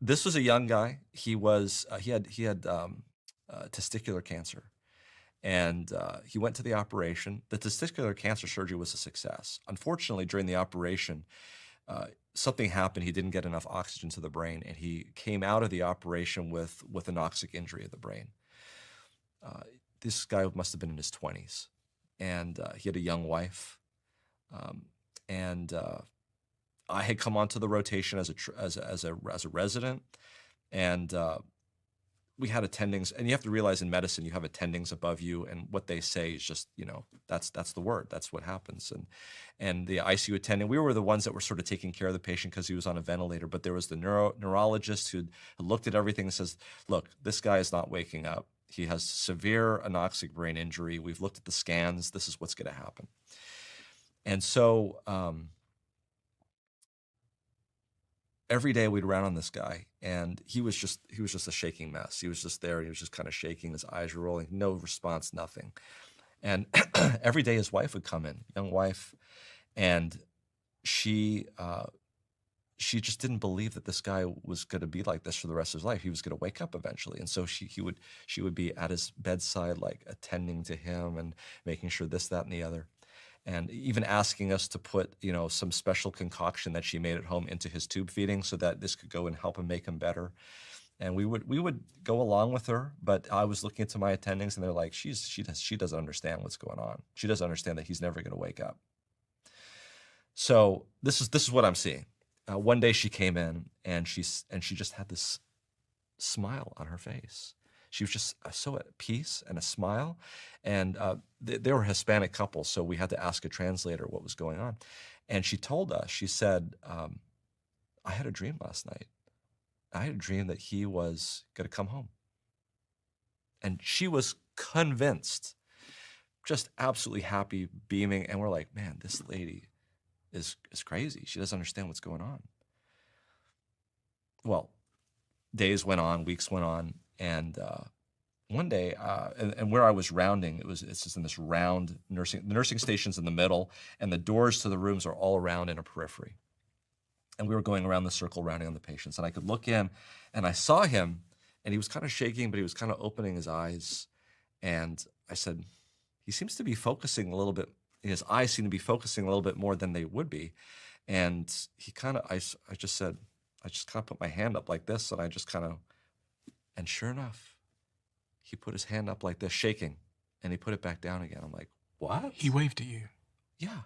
This was a young guy. He had testicular cancer, and he went to the operation. The testicular cancer surgery was a success. Unfortunately, during the operation, uh, something happened. He didn't get enough oxygen to the brain, and he came out of the operation with an anoxic injury of the brain. Uh, this guy must have been in his 20s, and he had a young wife. Um, and I had come onto the rotation as a resident, and we had attendings. And you have to realize in medicine, you have attendings above you, and what they say is just, that's the word. That's what happens. And the ICU attending, we were the ones that were sort of taking care of the patient because he was on a ventilator. But there was the neurologist who looked at everything and says, "Look, this guy is not waking up. He has severe anoxic brain injury. We've looked at the scans. This is what's going to happen." And so every day we'd round on this guy, and he was just a shaking mess. He was just there. He was just kind of shaking. His eyes were rolling. No response, nothing. And every day his wife would come in, young wife, and she just didn't believe that this guy was going to be like this for the rest of his life. He was going to wake up eventually. And so she would be at his bedside, like attending to him and making sure this, that, and the other. And even asking us to put, some special concoction that she made at home into his tube feeding so that this could go and help him make him better. And we would go along with her, but I was looking into my attendings, and they're like, she doesn't understand what's going on. She doesn't understand that he's never going to wake up. So this is what I'm seeing. One day she came in, and she just had this smile on her face. She was just so at peace and a smile. And they were a Hispanic couple, so we had to ask a translator what was going on. And she told us, she said, "I had a dream last night. I had a dream that he was going to come home." And she was convinced, just absolutely happy, beaming. And we're like, man, this lady is crazy. She doesn't understand what's going on. Well, days went on, weeks went on, and one day, and where I was rounding, it's just in this round the nursing station's in the middle, and the doors to the rooms are all around in a periphery. And we were going around the circle, rounding on the patients, and I could look in, and I saw him, and he was kind of shaking, but he was kind of opening his eyes, and I said, he seems to be focusing a little bit. His eyes seem to be focusing a little bit more than they would be, and I just said, I just kind of put my hand up like this, and I just kind of, and sure enough, he put his hand up like this, shaking, and he put it back down again. I'm like, what? He waved at you. Yeah.